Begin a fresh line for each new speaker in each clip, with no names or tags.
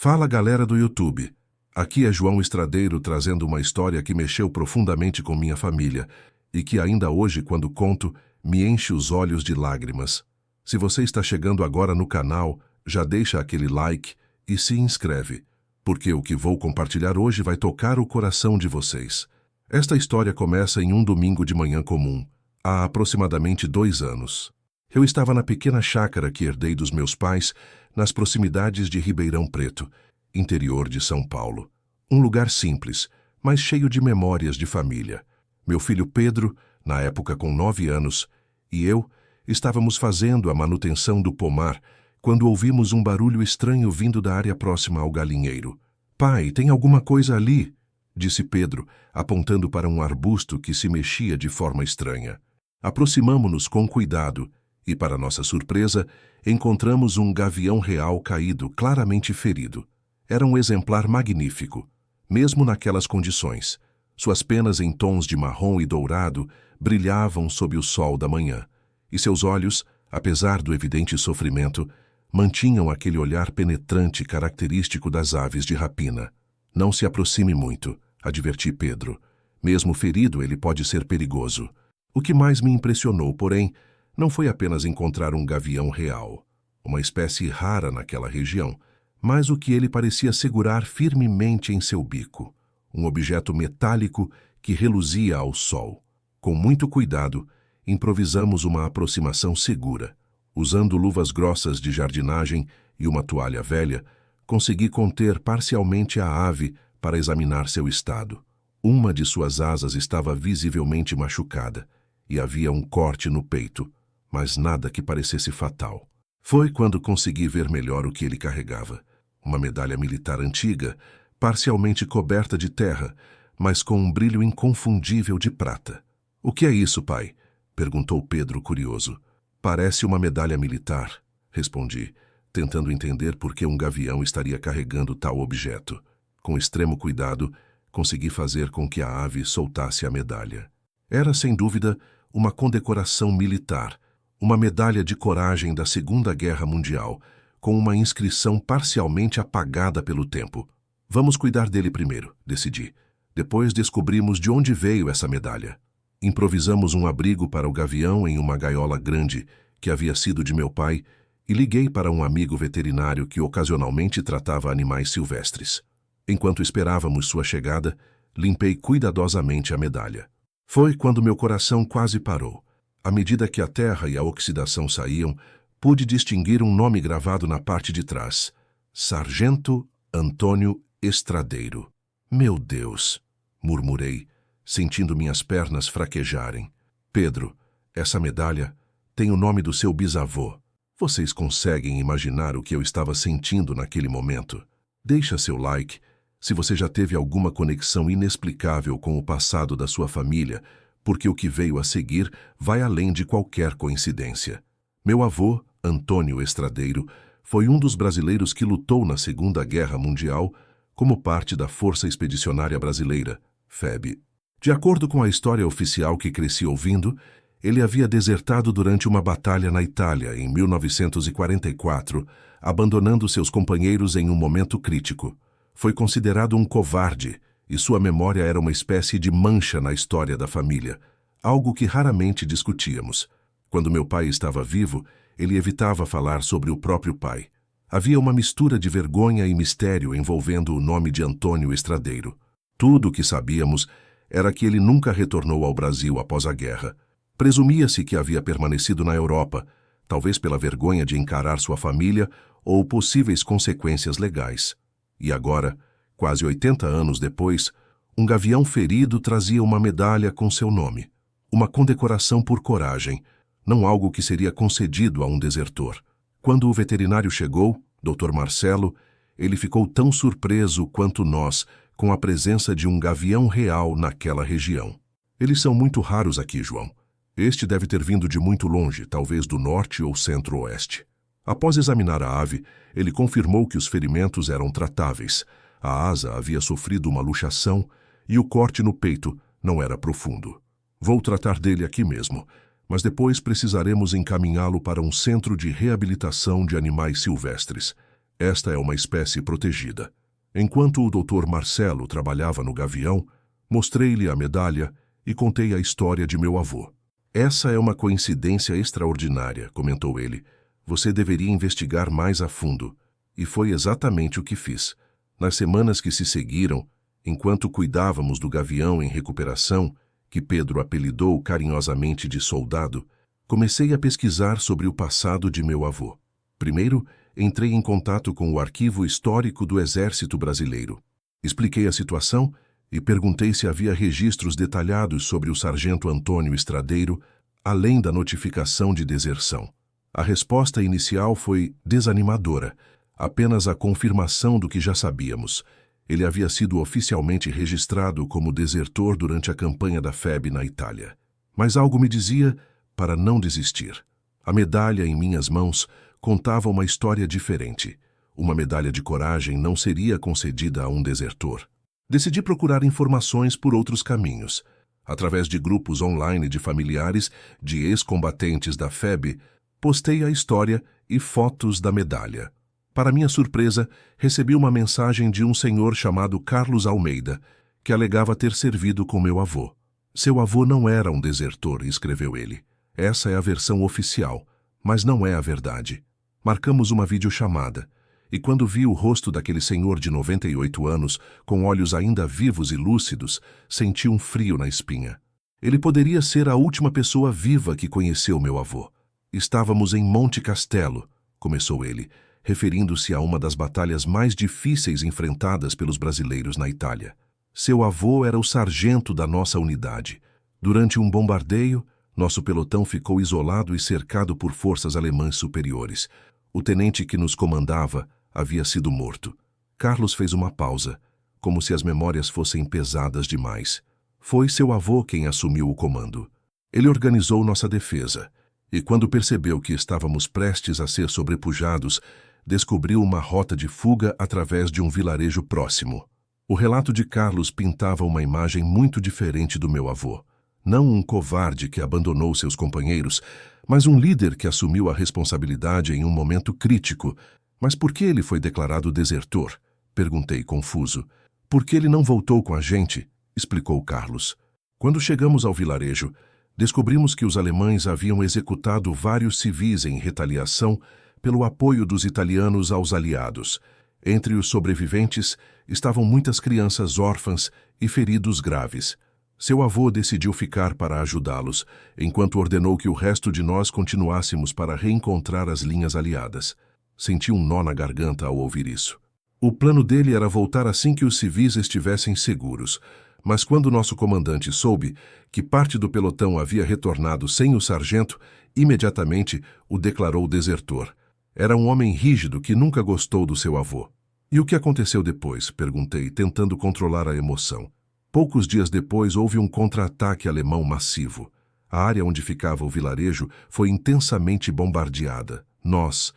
Fala galera do YouTube, aqui é João Estradeiro trazendo uma história que mexeu profundamente com minha família e que ainda hoje, quando conto, me enche os olhos de lágrimas. Se você está chegando agora no canal, já deixa aquele like e se inscreve, porque o que vou compartilhar hoje vai tocar o coração de vocês. Esta história começa em um domingo de manhã comum, há aproximadamente 2 anos. Eu estava na pequena chácara que herdei dos meus pais, nas proximidades de Ribeirão Preto, interior de São Paulo. Um lugar simples, mas cheio de memórias de família. Meu filho Pedro, na época com 9 anos, e eu estávamos fazendo a manutenção do pomar quando ouvimos um barulho estranho vindo da área próxima ao galinheiro. "Pai, tem alguma coisa ali", disse Pedro, apontando para um arbusto que se mexia de forma estranha. Aproximamo-nos com cuidado e, para nossa surpresa, encontramos um gavião real caído, claramente ferido. Era um exemplar magnífico, mesmo naquelas condições. Suas penas em tons de marrom e dourado brilhavam sob o sol da manhã, e seus olhos, apesar do evidente sofrimento, mantinham aquele olhar penetrante característico das aves de rapina. "Não se aproxime muito", adverti Pedro. "Mesmo ferido, ele pode ser perigoso." O que mais me impressionou, porém, não foi apenas encontrar um gavião real, uma espécie rara naquela região, mas o que ele parecia segurar firmemente em seu bico, um objeto metálico que reluzia ao sol. Com muito cuidado, improvisamos uma aproximação segura. Usando luvas grossas de jardinagem e uma toalha velha, consegui conter parcialmente a ave para examinar seu estado. Uma de suas asas estava visivelmente machucada e havia um corte no peito, mas nada que parecesse fatal. Foi quando consegui ver melhor o que ele carregava. Uma medalha militar antiga, parcialmente coberta de terra, mas com um brilho inconfundível de prata. "O que é isso, pai?", perguntou Pedro, curioso. "Parece uma medalha militar", respondi, tentando entender por que um gavião estaria carregando tal objeto. Com extremo cuidado, consegui fazer com que a ave soltasse a medalha. Era, sem dúvida, uma condecoração militar, uma medalha de coragem da Segunda Guerra Mundial, com uma inscrição parcialmente apagada pelo tempo. "Vamos cuidar dele primeiro", decidi. Depois descobrimos de onde veio essa medalha. Improvisamos um abrigo para o gavião em uma gaiola grande, que havia sido de meu pai, e liguei para um amigo veterinário que ocasionalmente tratava animais silvestres. Enquanto esperávamos sua chegada, limpei cuidadosamente a medalha. Foi quando meu coração quase parou. À medida que a terra e a oxidação saíam, pude distinguir um nome gravado na parte de trás: Sargento Antônio Estradeiro. "Meu Deus", murmurei, sentindo minhas pernas fraquejarem. "Pedro, essa medalha tem o nome do seu bisavô. Vocês conseguem imaginar o que eu estava sentindo naquele momento? Deixa seu like se você já teve alguma conexão inexplicável com o passado da sua família, porque o que veio a seguir vai além de qualquer coincidência. Meu avô, Antônio Estradeiro, foi um dos brasileiros que lutou na Segunda Guerra Mundial como parte da Força Expedicionária Brasileira, FEB. De acordo com a história oficial que cresci ouvindo, ele havia desertado durante uma batalha na Itália em 1944, abandonando seus companheiros em um momento crítico. Foi considerado um covarde, e sua memória era uma espécie de mancha na história da família, algo que raramente discutíamos. Quando meu pai estava vivo, ele evitava falar sobre o próprio pai. Havia uma mistura de vergonha e mistério envolvendo o nome de Antônio Estradeiro. Tudo o que sabíamos era que ele nunca retornou ao Brasil após a guerra. Presumia-se que havia permanecido na Europa, talvez pela vergonha de encarar sua família ou possíveis consequências legais. E agora, quase 80 anos depois, um gavião ferido trazia uma medalha com seu nome. Uma condecoração por coragem, não algo que seria concedido a um desertor. Quando o veterinário chegou, Dr. Marcelo, ele ficou tão surpreso quanto nós com a presença de um gavião real naquela região. "Eles são muito raros aqui, João. Este deve ter vindo de muito longe, talvez do norte ou centro-oeste." Após examinar a ave, ele confirmou que os ferimentos eram tratáveis. A asa havia sofrido uma luxação e o corte no peito não era profundo. "Vou tratar dele aqui mesmo, mas depois precisaremos encaminhá-lo para um centro de reabilitação de animais silvestres. Esta é uma espécie protegida. Enquanto o Dr. Marcelo trabalhava no Gavião, mostrei-lhe a medalha e contei a história de meu avô. Essa é uma coincidência extraordinária, comentou ele. Você deveria investigar mais a fundo. E foi exatamente o que fiz. Nas semanas que se seguiram, enquanto cuidávamos do Gavião em recuperação, que Pedro apelidou carinhosamente de soldado, comecei a pesquisar sobre o passado de meu avô. Primeiro, entrei em contato com o Arquivo Histórico do Exército Brasileiro. Expliquei a situação e perguntei se havia registros detalhados sobre o sargento Antônio Estradeiro, além da notificação de deserção. A resposta inicial foi desanimadora, apenas a confirmação do que já sabíamos. Ele havia sido oficialmente registrado como desertor durante a campanha da FEB na Itália. Mas algo me dizia para não desistir. A medalha em minhas mãos contava uma história diferente. Uma medalha de coragem não seria concedida a um desertor. Decidi procurar informações por outros caminhos. Através de grupos online de familiares de ex-combatentes da FEB, postei a história e fotos da medalha. Para minha surpresa, recebi uma mensagem de um senhor chamado Carlos Almeida, que alegava ter servido com meu avô. Seu avô não era um desertor, escreveu ele. Essa é a versão oficial, mas não é a verdade. Marcamos uma videochamada, e quando vi o rosto daquele senhor de 98 anos, com olhos ainda vivos e lúcidos, senti um frio na espinha. Ele poderia ser a última pessoa viva que conheceu meu avô. Estávamos em Monte Castelo, começou ele, referindo-se a uma das batalhas mais difíceis enfrentadas pelos brasileiros na Itália. Seu avô era o sargento da nossa unidade. Durante um bombardeio, nosso pelotão ficou isolado e cercado por forças alemãs superiores. O tenente que nos comandava havia sido morto. Carlos fez uma pausa, como se as memórias fossem pesadas demais. Foi seu avô quem assumiu o comando. Ele organizou nossa defesa, e quando percebeu que estávamos prestes a ser sobrepujados, descobriu uma rota de fuga através de um vilarejo próximo. O relato de Carlos pintava uma imagem muito diferente do meu avô. Não um covarde que abandonou seus companheiros, mas um líder que assumiu a responsabilidade em um momento crítico. Mas por que ele foi declarado desertor? Perguntei confuso. Porque ele não voltou com a gente, explicou Carlos. Quando chegamos ao vilarejo, descobrimos que os alemães haviam executado vários civis em retaliação pelo apoio dos italianos aos aliados. Entre os sobreviventes estavam muitas crianças órfãs e feridos graves. Seu avô decidiu ficar para ajudá-los, enquanto ordenou que o resto de nós continuássemos para reencontrar as linhas aliadas. Senti um nó na garganta ao ouvir isso. O plano dele era voltar assim que os civis estivessem seguros, mas quando nosso comandante soube que parte do pelotão havia retornado sem o sargento, imediatamente o declarou desertor. Era um homem rígido que nunca gostou do seu avô. E o que aconteceu depois? Perguntei, tentando controlar a emoção. Poucos dias depois houve um contra-ataque alemão massivo. A área onde ficava o vilarejo foi intensamente bombardeada. Nós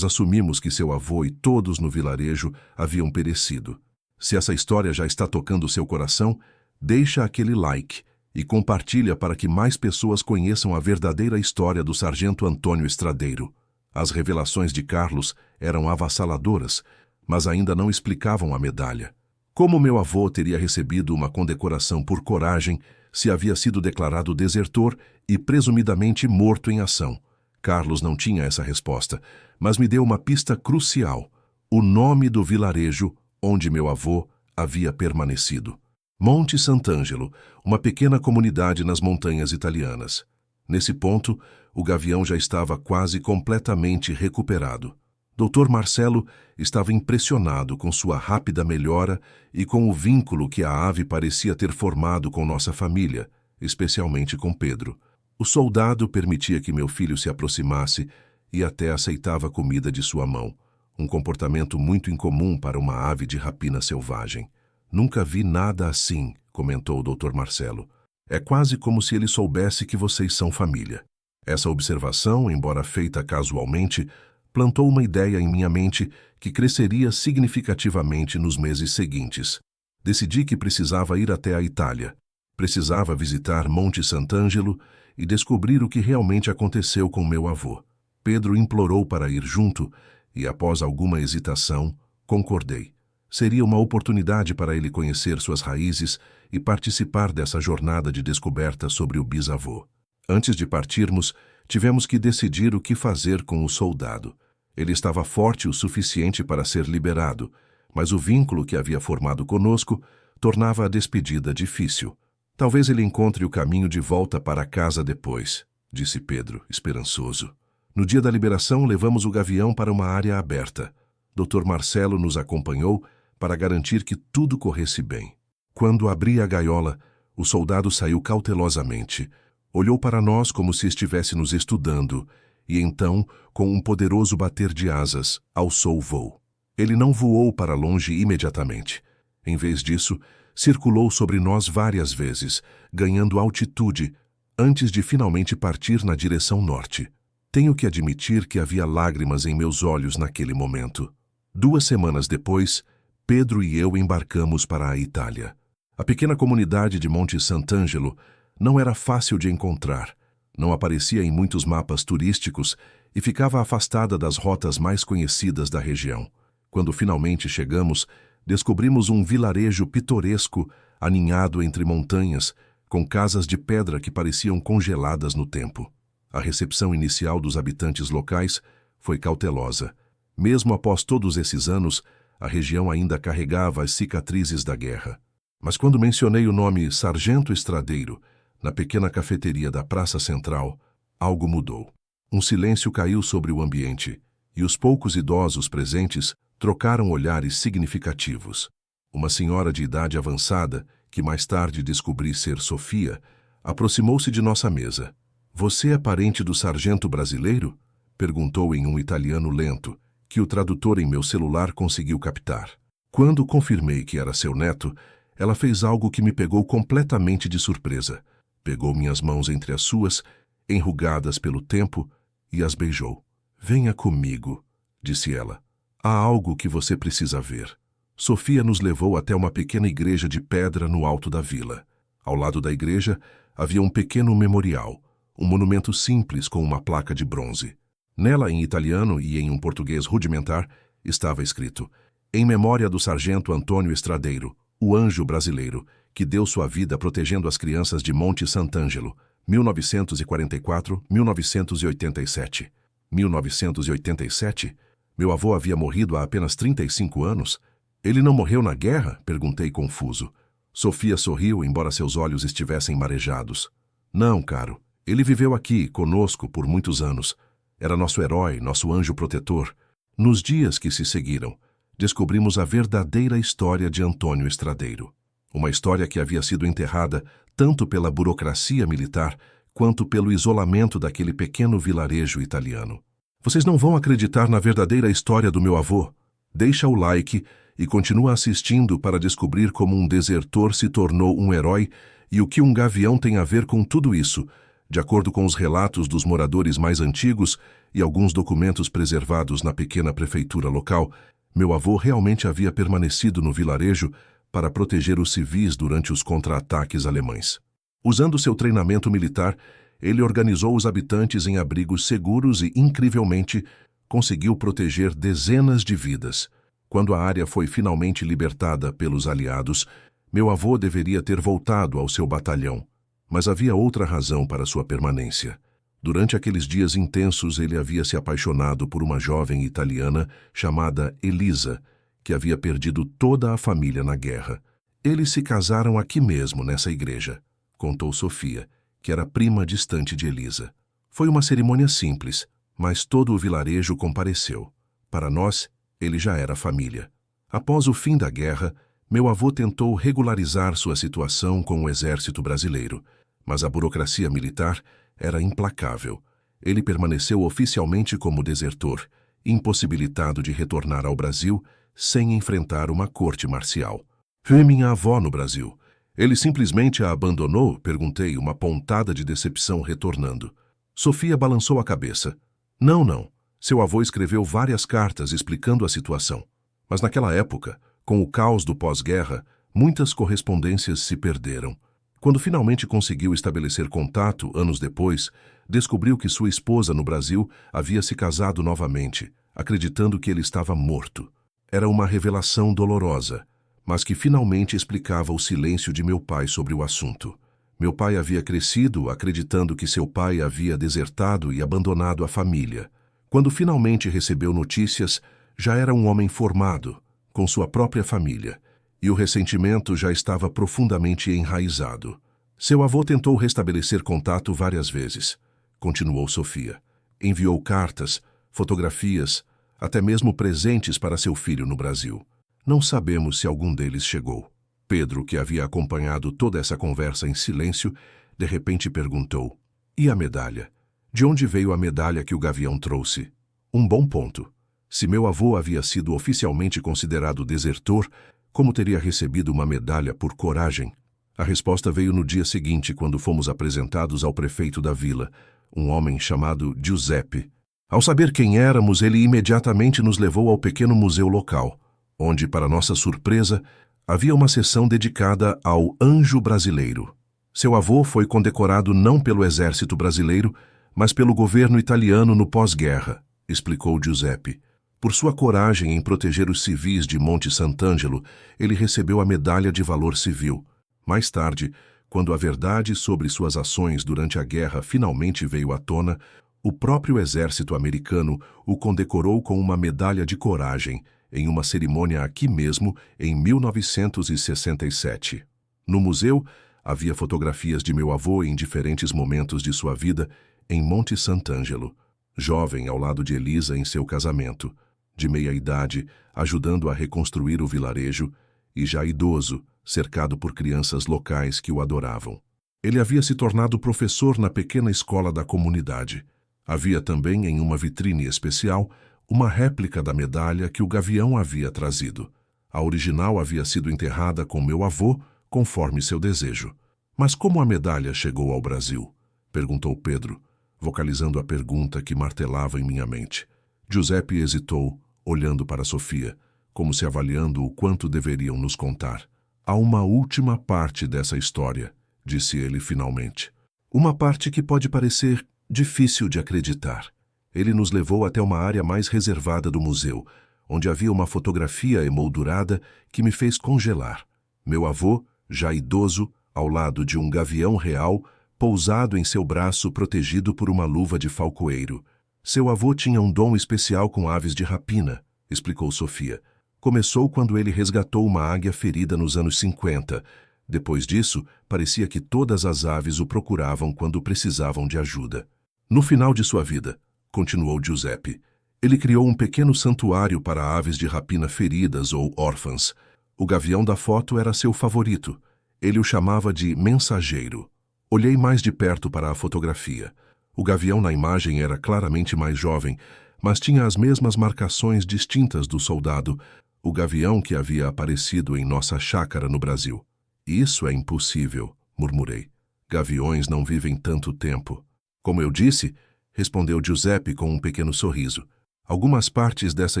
assumimos que seu avô e todos no vilarejo haviam perecido. Se essa história já está tocando seu coração, deixa aquele like e compartilha para que mais pessoas conheçam a verdadeira história do sargento Antônio Estradeiro. As revelações de Carlos eram avassaladoras, mas ainda não explicavam a medalha. Como meu avô teria recebido uma condecoração por coragem se havia sido declarado desertor e presumidamente morto em ação? Carlos não tinha essa resposta, mas me deu uma pista crucial: o nome do vilarejo onde meu avô havia permanecido. Monte Sant'Angelo, uma pequena comunidade nas montanhas italianas. Nesse ponto, o Gavião já estava quase completamente recuperado. Dr. Marcelo estava impressionado com sua rápida melhora e com o vínculo que a ave parecia ter formado com nossa família, especialmente com Pedro. O soldado permitia que meu filho se aproximasse e até aceitava comida de sua mão, um comportamento muito incomum para uma ave de rapina selvagem. Nunca vi nada assim, comentou o Dr. Marcelo. É quase como se ele soubesse que vocês são família. Essa observação, embora feita casualmente, plantou uma ideia em minha mente que cresceria significativamente nos meses seguintes. Decidi que precisava ir até a Itália. Precisava visitar Monte Sant'Angelo e descobrir o que realmente aconteceu com meu avô. Pedro implorou para ir junto, e, após alguma hesitação, concordei. Seria uma oportunidade para ele conhecer suas raízes e participar dessa jornada de descoberta sobre o bisavô. Antes de partirmos, tivemos que decidir o que fazer com o soldado. Ele estava forte o suficiente para ser liberado, mas o vínculo que havia formado conosco tornava a despedida difícil. Talvez ele encontre o caminho de volta para casa depois, disse Pedro, esperançoso. No dia da liberação, levamos o gavião para uma área aberta. Dr. Marcelo nos acompanhou para garantir que tudo corresse bem. Quando abri a gaiola, o soldado saiu cautelosamente. Olhou para nós como se estivesse nos estudando e então, com um poderoso bater de asas, alçou o voo. Ele não voou para longe imediatamente. Em vez disso, circulou sobre nós várias vezes, ganhando altitude, antes de finalmente partir na direção norte. Tenho que admitir que havia lágrimas em meus olhos naquele momento. 2 semanas depois, Pedro e eu embarcamos para a Itália. A pequena comunidade de Monte Sant'Angelo não era fácil de encontrar, não aparecia em muitos mapas turísticos e ficava afastada das rotas mais conhecidas da região. Quando finalmente chegamos, descobrimos um vilarejo pitoresco aninhado entre montanhas, com casas de pedra que pareciam congeladas no tempo. A recepção inicial dos habitantes locais foi cautelosa. Mesmo após todos esses anos, a região ainda carregava as cicatrizes da guerra. Mas quando mencionei o nome Sargento Estradeiro, na pequena cafeteria da Praça Central, algo mudou. Um silêncio caiu sobre o ambiente, e os poucos idosos presentes trocaram olhares significativos. Uma senhora de idade avançada, que mais tarde descobri ser Sofia, aproximou-se de nossa mesa. "Você é parente do sargento brasileiro?" perguntou em um italiano lento, que o tradutor em meu celular conseguiu captar. Quando confirmei que era seu neto, ela fez algo que me pegou completamente de surpresa. Pegou minhas mãos entre as suas, enrugadas pelo tempo, e as beijou. "Venha comigo", disse ela. "Há algo que você precisa ver." Sofia nos levou até uma pequena igreja de pedra no alto da vila. Ao lado da igreja havia um pequeno memorial, um monumento simples com uma placa de bronze. Nela, em italiano e em um português rudimentar, estava escrito: "Em memória do sargento Antônio Estradeiro, o anjo brasileiro, que deu sua vida protegendo as crianças de Monte Sant'Angelo, 1944-1987. 1987? Meu avô havia morrido há apenas 35 anos? Ele não morreu na guerra?" perguntei confuso. Sofia sorriu, embora seus olhos estivessem marejados. "Não, caro. Ele viveu aqui, conosco, por muitos anos. Era nosso herói, nosso anjo protetor." Nos dias que se seguiram, descobrimos a verdadeira história de Antônio Estradeiro. Uma história que havia sido enterrada tanto pela burocracia militar quanto pelo isolamento daquele pequeno vilarejo italiano. Vocês não vão acreditar na verdadeira história do meu avô? Deixa o like e continua assistindo para descobrir como um desertor se tornou um herói e o que um gavião tem a ver com tudo isso, de acordo com os relatos dos moradores mais antigos e alguns documentos preservados na pequena prefeitura local. Meu avô realmente havia permanecido no vilarejo para proteger os civis durante os contra-ataques alemães. Usando seu treinamento militar, ele organizou os habitantes em abrigos seguros e, incrivelmente, conseguiu proteger dezenas de vidas. Quando a área foi finalmente libertada pelos aliados, meu avô deveria ter voltado ao seu batalhão, mas havia outra razão para sua permanência. Durante aqueles dias intensos, ele havia se apaixonado por uma jovem italiana chamada Elisa, que havia perdido toda a família na guerra. Eles se casaram aqui mesmo, nessa igreja, contou Sofia, que era prima distante de Elisa. Foi uma cerimônia simples, mas todo o vilarejo compareceu. Para nós, ele já era família. Após o fim da guerra, meu avô tentou regularizar sua situação com o exército brasileiro, mas a burocracia militar era implacável. Ele permaneceu oficialmente como desertor, impossibilitado de retornar ao Brasil sem enfrentar uma corte marcial. "Vi minha avó no Brasil. Ele simplesmente a abandonou?" perguntei, uma pontada de decepção retornando. Sofia balançou a cabeça. Não. Seu avô escreveu várias cartas explicando a situação. Mas naquela época, com o caos do pós-guerra, muitas correspondências se perderam. Quando finalmente conseguiu estabelecer contato, anos depois, descobriu que sua esposa no Brasil havia se casado novamente, acreditando que ele estava morto. Era uma revelação dolorosa, mas que finalmente explicava o silêncio de meu pai sobre o assunto. Meu pai havia crescido acreditando que seu pai havia desertado e abandonado a família. Quando finalmente recebeu notícias, já era um homem formado, com sua própria família, e o ressentimento já estava profundamente enraizado. Seu avô tentou restabelecer contato várias vezes, continuou Sofia. Enviou cartas, fotografias, até mesmo presentes para seu filho no Brasil. Não sabemos se algum deles chegou. Pedro, que havia acompanhado toda essa conversa em silêncio, de repente perguntou: "E a medalha? De onde veio a medalha que o Gavião trouxe?" Um bom ponto. Se meu avô havia sido oficialmente considerado desertor, como teria recebido uma medalha por coragem? A resposta veio no dia seguinte, quando fomos apresentados ao prefeito da vila, um homem chamado Giuseppe. Ao saber quem éramos, ele imediatamente nos levou ao pequeno museu local, onde, para nossa surpresa, havia uma seção dedicada ao Anjo Brasileiro. Seu avô foi condecorado não pelo exército brasileiro, mas pelo governo italiano no pós-guerra, explicou Giuseppe. Por sua coragem em proteger os civis de Monte Sant'Angelo, ele recebeu a Medalha de Valor Civil. Mais tarde, quando a verdade sobre suas ações durante a guerra finalmente veio à tona, o próprio exército americano o condecorou com uma medalha de coragem, em uma cerimônia aqui mesmo, em 1967. No museu, havia fotografias de meu avô em diferentes momentos de sua vida em Monte Sant'Angelo. Jovem ao lado de Elisa em seu casamento, de meia idade, ajudando a reconstruir o vilarejo, e já idoso, cercado por crianças locais que o adoravam. Ele havia se tornado professor na pequena escola da comunidade. Havia também, em uma vitrine especial, uma réplica da medalha que o Gavião havia trazido. A original havia sido enterrada com meu avô, conforme seu desejo. Mas como a medalha chegou ao Brasil? Perguntou Pedro, vocalizando a pergunta que martelava em minha mente. Giuseppe hesitou, olhando para Sofia, como se avaliando o quanto deveriam nos contar. Há uma última parte dessa história, disse ele finalmente. Uma parte que pode parecer difícil de acreditar. Ele nos levou até uma área mais reservada do museu, onde havia uma fotografia emoldurada que me fez congelar. Meu avô, já idoso, ao lado de um gavião real, pousado em seu braço protegido por uma luva de falcoeiro. Seu avô tinha um dom especial com aves de rapina, explicou Sofia. Começou quando ele resgatou uma águia ferida nos anos 50. Depois disso, parecia que todas as aves o procuravam quando precisavam de ajuda. No final de sua vida, continuou Giuseppe, ele criou um pequeno santuário para aves de rapina feridas ou órfãs. O gavião da foto era seu favorito. Ele o chamava de mensageiro. Olhei mais de perto para a fotografia. O gavião na imagem era claramente mais jovem, mas tinha as mesmas marcações distintas do soldado, o gavião que havia aparecido em nossa chácara no Brasil. Isso é impossível, murmurei. Gaviões não vivem tanto tempo. Como eu disse, respondeu Giuseppe com um pequeno sorriso. Algumas partes dessa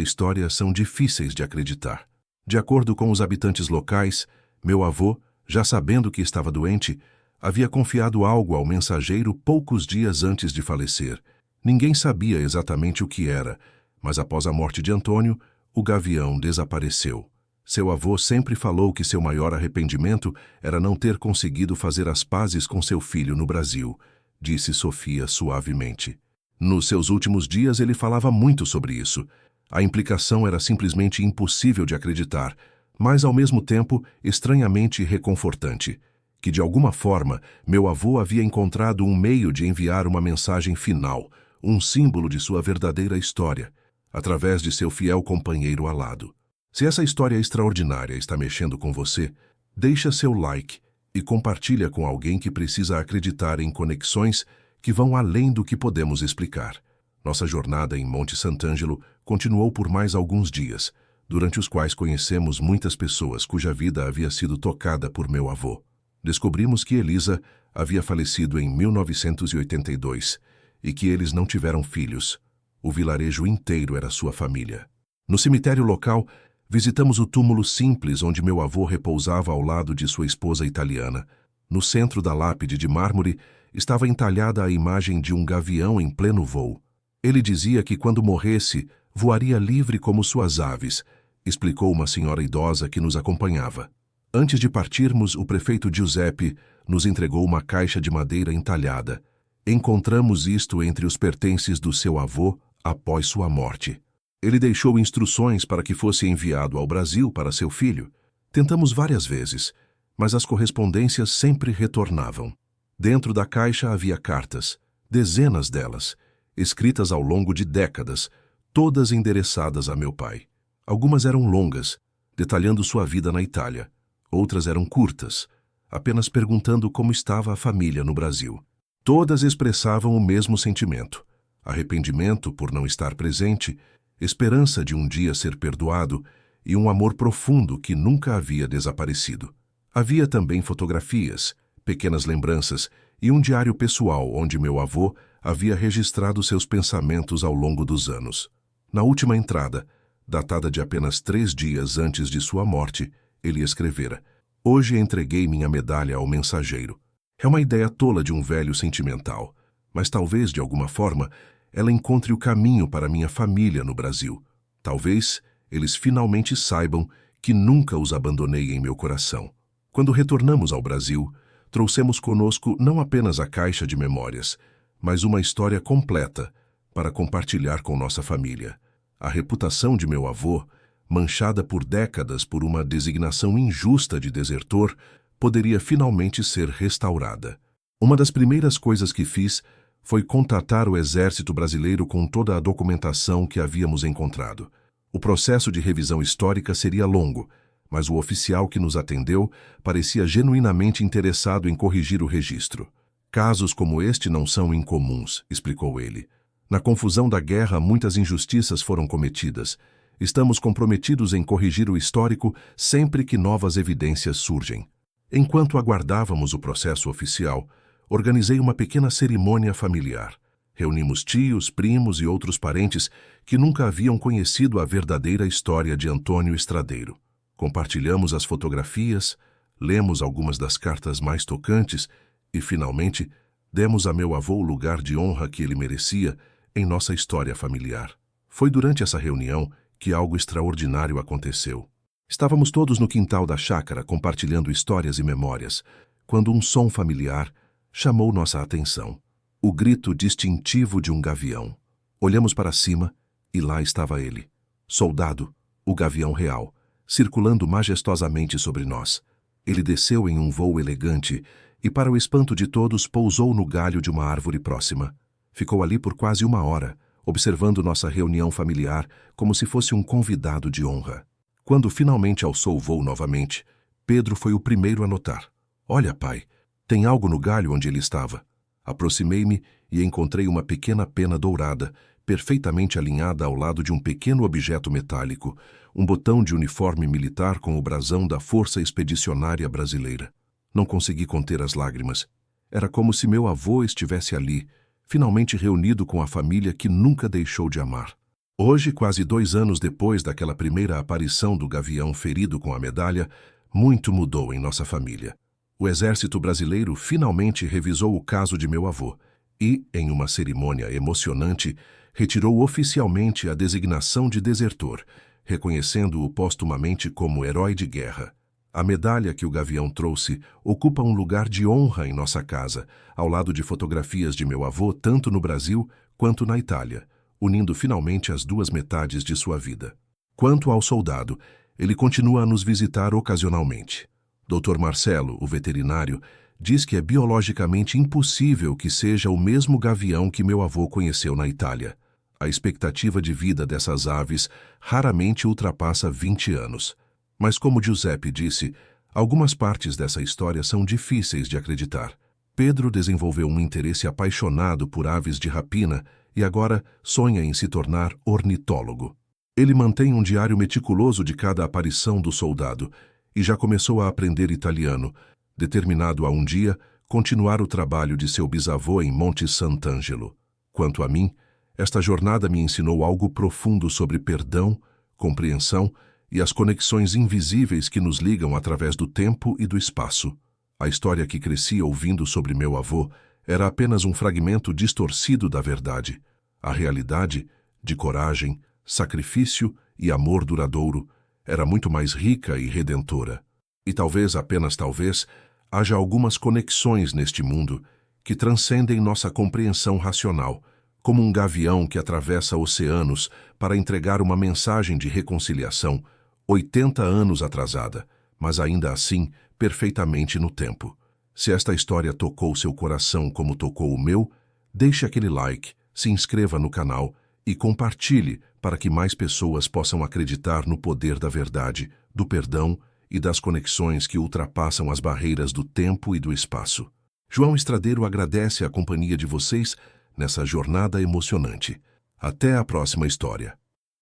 história são difíceis de acreditar. De acordo com os habitantes locais, meu avô, já sabendo que estava doente, havia confiado algo ao mensageiro poucos dias antes de falecer. Ninguém sabia exatamente o que era, mas após a morte de Antônio, o gavião desapareceu. Seu avô sempre falou que seu maior arrependimento era não ter conseguido fazer as pazes com seu filho no Brasil, disse Sofia suavemente. Nos seus últimos dias ele falava muito sobre isso. A implicação era simplesmente impossível de acreditar, mas ao mesmo tempo estranhamente reconfortante. Que de alguma forma meu avô havia encontrado um meio de enviar uma mensagem final, um símbolo de sua verdadeira história, através de seu fiel companheiro alado. Se essa história extraordinária está mexendo com você, deixa seu like e compartilha com alguém que precisa acreditar em conexões que vão além do que podemos explicar. Nossa jornada em Monte Sant'Angelo continuou por mais alguns dias, durante os quais conhecemos muitas pessoas cuja vida havia sido tocada por meu avô. Descobrimos que Elisa havia falecido em 1982 e que eles não tiveram filhos. O vilarejo inteiro era sua família. No cemitério local, visitamos o túmulo simples onde meu avô repousava ao lado de sua esposa italiana. No centro da lápide de mármore estava entalhada a imagem de um gavião em pleno voo. Ele dizia que quando morresse, voaria livre como suas aves, explicou uma senhora idosa que nos acompanhava. Antes de partirmos, o prefeito Giuseppe nos entregou uma caixa de madeira entalhada. Encontramos isto entre os pertences do seu avô após sua morte. Ele deixou instruções para que fosse enviado ao Brasil para seu filho. Tentamos várias vezes, mas as correspondências sempre retornavam. Dentro da caixa havia cartas, dezenas delas, escritas ao longo de décadas, todas endereçadas a meu pai. Algumas eram longas, detalhando sua vida na Itália. Outras eram curtas, apenas perguntando como estava a família no Brasil. Todas expressavam o mesmo sentimento: arrependimento por não estar presente, esperança de um dia ser perdoado e um amor profundo que nunca havia desaparecido. Havia também fotografias, pequenas lembranças e um diário pessoal onde meu avô havia registrado seus pensamentos ao longo dos anos. Na última entrada, datada de apenas 3 dias antes de sua morte, ele escrevera: "Hoje entreguei minha medalha ao mensageiro." É uma ideia tola de um velho sentimental, mas talvez, de alguma forma, ela encontre o caminho para minha família no Brasil. Talvez eles finalmente saibam que nunca os abandonei em meu coração. Quando retornamos ao Brasil, trouxemos conosco não apenas a caixa de memórias, mas uma história completa para compartilhar com nossa família. A reputação de meu avô, manchada por décadas por uma designação injusta de desertor, poderia finalmente ser restaurada. Uma das primeiras coisas que fiz foi contatar o Exército Brasileiro com toda a documentação que havíamos encontrado. O processo de revisão histórica seria longo, mas o oficial que nos atendeu parecia genuinamente interessado em corrigir o registro. "Casos como este não são incomuns", explicou ele. "Na confusão da guerra, muitas injustiças foram cometidas. Estamos comprometidos em corrigir o histórico sempre que novas evidências surgem." Enquanto aguardávamos o processo oficial, organizei uma pequena cerimônia familiar. Reunimos tios, primos e outros parentes que nunca haviam conhecido a verdadeira história de Antônio Estradeiro. Compartilhamos as fotografias, lemos algumas das cartas mais tocantes e, finalmente, demos a meu avô o lugar de honra que ele merecia em nossa história familiar. Foi durante essa reunião que algo extraordinário aconteceu. Estávamos todos no quintal da chácara compartilhando histórias e memórias, quando um som familiar chamou nossa atenção. O grito distintivo de um gavião. Olhamos para cima e lá estava ele, Soldado, o gavião real, circulando majestosamente sobre nós. Ele desceu em um voo elegante e, para o espanto de todos, pousou no galho de uma árvore próxima. Ficou ali por quase 1 hora, observando nossa reunião familiar como se fosse um convidado de honra. Quando finalmente alçou o voo novamente, Pedro foi o primeiro a notar. "Olha, pai, tem algo no galho onde ele estava." Aproximei-me e encontrei uma pequena pena dourada, perfeitamente alinhada ao lado de um pequeno objeto metálico, um botão de uniforme militar com o brasão da Força Expedicionária Brasileira. Não consegui conter as lágrimas. Era como se meu avô estivesse ali, finalmente reunido com a família que nunca deixou de amar. Hoje, quase 2 anos depois daquela primeira aparição do gavião ferido com a medalha, muito mudou em nossa família. O Exército Brasileiro finalmente revisou o caso de meu avô e, em uma cerimônia emocionante, retirou oficialmente a designação de desertor, reconhecendo-o póstumamente como herói de guerra. A medalha que o gavião trouxe ocupa um lugar de honra em nossa casa, ao lado de fotografias de meu avô tanto no Brasil quanto na Itália, unindo finalmente as 2 metades de sua vida. Quanto ao soldado, ele continua a nos visitar ocasionalmente. Dr. Marcelo, o veterinário, diz que é biologicamente impossível que seja o mesmo gavião que meu avô conheceu na Itália. A expectativa de vida dessas aves raramente ultrapassa 20 anos. Mas como Giuseppe disse, algumas partes dessa história são difíceis de acreditar. Pedro desenvolveu um interesse apaixonado por aves de rapina e agora sonha em se tornar ornitólogo. Ele mantém um diário meticuloso de cada aparição do soldado e já começou a aprender italiano, determinado a um dia continuar o trabalho de seu bisavô em Monte Sant'Angelo. Quanto a mim, esta jornada me ensinou algo profundo sobre perdão, compreensão e as conexões invisíveis que nos ligam através do tempo e do espaço. A história que cresci ouvindo sobre meu avô era apenas um fragmento distorcido da verdade. A realidade, de coragem, sacrifício e amor duradouro, era muito mais rica e redentora. E talvez, apenas talvez, haja algumas conexões neste mundo que transcendem nossa compreensão racional, como um gavião que atravessa oceanos para entregar uma mensagem de reconciliação 80 anos atrasada, mas ainda assim perfeitamente no tempo. Se esta história tocou seu coração como tocou o meu, deixe aquele like, se inscreva no canal e compartilhe para que mais pessoas possam acreditar no poder da verdade, do perdão e das conexões que ultrapassam as barreiras do tempo e do espaço. João Estradeiro agradece a companhia de vocês nessa jornada emocionante. Até a próxima história.